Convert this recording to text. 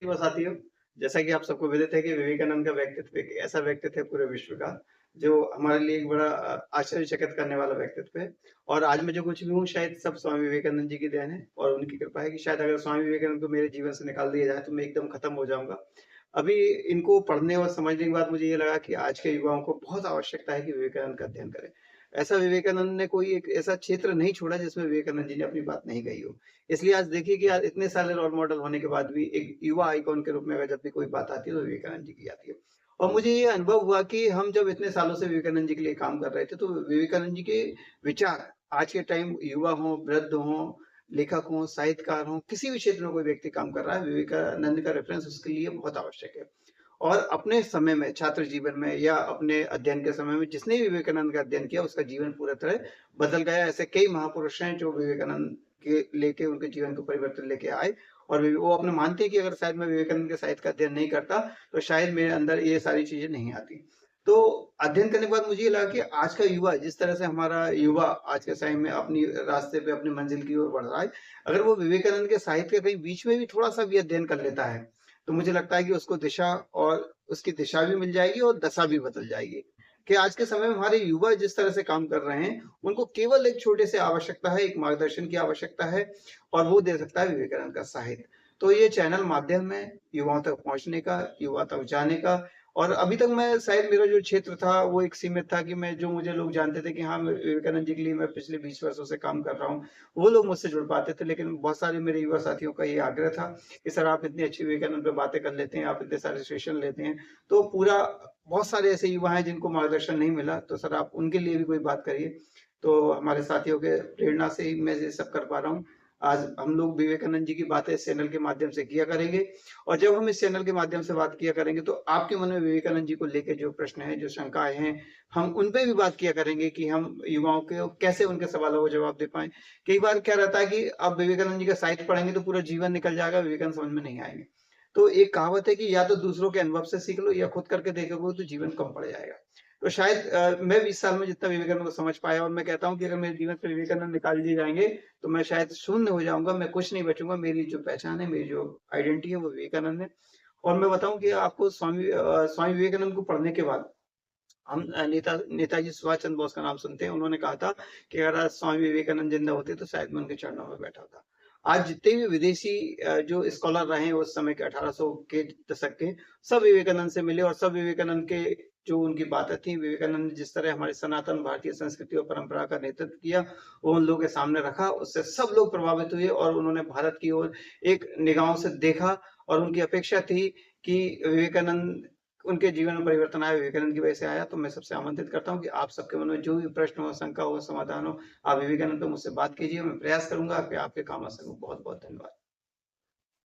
युवा साथियों, जैसा कि आप सबको विदित है कि विवेकानंद का व्यक्तित्व एक ऐसा व्यक्तित्व है पूरे विश्व का, जो हमारे लिए एक बड़ा आश्चर्यचकित करने वाला व्यक्तित्व है। और आज मैं जो कुछ भी हूँ शायद सब स्वामी विवेकानंद जी की देन है और उनकी कृपा है कि शायद अगर स्वामी विवेकानंद को मेरे जीवन से निकाल दिया जाए तो मैं एकदम खत्म हो जाऊँगा। अभी इनको पढ़ने और समझने के बाद मुझे ये लगा कि आज के युवाओं को बहुत आवश्यकता है कि विवेकानंद का अध्ययन करें। ऐसा विवेकानंद ने कोई एक ऐसा क्षेत्र नहीं छोड़ा जिसमें विवेकानंद जी ने अपनी बात नहीं कही हो। इसलिए आज देखिए कि आज इतने सारे रोल मॉडल होने के बाद भी एक युवा आइकॉन के रूप में अगर जब भी कोई बात आती है तो विवेकानंद जी की आती है। और मुझे ये अनुभव हुआ कि हम जब इतने सालों से विवेकानंद जी के लिए काम कर रहे थे तो विवेकानंद जी के विचार आज के टाइम युवा हों, वृद्ध हों, लेखक हों, साहित्यकार हों, किसी भी क्षेत्र में कोई व्यक्ति काम कर रहा है, विवेकानंद का रेफरेंस उसके लिए बहुत आवश्यक है। और अपने समय में छात्र जीवन में या अपने अध्ययन के समय में जिसने भी विवेकानंद का अध्ययन किया उसका जीवन पूरी तरह बदल गया। ऐसे कई महापुरुष हैं जो विवेकानंद के लेके उनके जीवन को परिवर्तन लेके आए और वो अपने मानते हैं कि अगर शायद मैं विवेकानंद के साहित्य का अध्ययन नहीं करता तो शायद मेरे अंदर ये सारी चीजें नहीं आती। तो अध्ययन करने के बाद मुझे ये लगा कि आज का युवा जिस तरह से हमारा युवा आज के समय में अपनी रास्ते पे अपनी मंजिल की ओर बढ़ रहा है, अगर वो विवेकानंद के साहित्य के कहीं बीच में भी थोड़ा सा भी अध्ययन कर लेता है तो मुझे लगता है कि उसको दिशा और उसकी दिशा भी मिल जाएगी और दशा भी बदल जाएगी। कि आज के समय में हमारे युवा जिस तरह से काम कर रहे हैं, उनको केवल एक छोटे से आवश्यकता है, एक मार्गदर्शन की आवश्यकता है और वो दे सकता है विवेकानंद का साहित्य। तो ये चैनल माध्यम है युवाओं तक पहुँचने का, युवा तक जाने का। और अभी तक मैं शायद मेरा जो क्षेत्र था वो एक सीमित था कि मैं जो मुझे लोग जानते थे कि हाँ, मैं विवेकानंद जी के लिए मैं पिछले 20 वर्षों से काम कर रहा हूँ, वो लोग मुझसे जुड़ पाते थे। लेकिन बहुत सारे मेरे युवा साथियों का ये आग्रह था कि सर आप इतनी अच्छी विवेकानंद पे बातें कर लेते हैं, आप इतने सारे सेशन लेते हैं, तो पूरा बहुत सारे ऐसे युवा हैं जिनको मार्गदर्शन नहीं मिला, तो सर आप उनके लिए भी कोई बात करिए। तो हमारे साथियों के प्रेरणा से ही मैं ये सब कर पा रहा हूँ। आज हम लोग विवेकानंद जी की बातें इस चैनल के माध्यम से किया करेंगे और जब हम इस चैनल के माध्यम से बात किया करेंगे तो आपके मन में विवेकानंद जी को लेके जो प्रश्न हैं, जो शंकाएँ हैं, हम उन पे भी बात किया करेंगे कि हम युवाओं को कैसे उनके सवालों का जवाब दे पाएँ। कई बार क्या रहता है कि आप विवेकानंद जी का साहित्य पढ़ेंगे तो पूरा जीवन निकल जाएगा, विवेकानंद समझ में नहीं आएँगे। तो एक कहावत है कि या तो दूसरों के अनुभव से सीख लो या खुद करके देखोगे तो जीवन कम पड़ जाएगा। तो शायद मैं 20 साल में जितना विवेकानंद को समझ पाया और मैं कहता हूँ कि अगर मेरे जीवन से विवेकानंद निकाल दिए जाएँगे, तो मैं शायद शून्य हो जाऊँगा, मैं कुछ नहीं बचूँगा। मेरी जो पहचान है, मेरी जो आइडेंटिटी है वो विवेकानंद है। और मैं बताऊँ कि आपको स्वामी विवेकानंद को पढ़ने के बाद हम नेताजी सुभाष चंद्र बोस का नाम सुनते हैं। उन्होंने कहा था कि अगर आज स्वामी विवेकानंद जिंदा होते तो शायद मैं उनके चरणों में बैठा होता। आज जितने भी विदेशी जो स्कॉलर रहे हैं उस समय के 1800 के दशक के, सब विवेकानंद से मिले और सब विवेकानंद के जो उनकी बातें थी, विवेकानंद ने जिस तरह हमारी सनातन भारतीय संस्कृति और परंपरा का नेतृत्व किया, वो उन लोगों के सामने रखा। उससे सब लोग प्रभावित हुए और उन्होंने भारत की ओर एक निगाहों से देखा और उनकी अपेक्षा थी कि विवेकानंद उनके जीवन में परिवर्तन आया, विवेकानंद की वजह से आया। तो मैं सबसे आमंत्रित करता हूँ कि आप सबके मन में जो भी प्रश्न हो, शंका हो, समाधान हो, आप विवेकानंद पे मुझसे बात कीजिए। मैं प्रयास करूँगा कि आपके काम आ सकूँ। बहुत-बहुत धन्यवाद।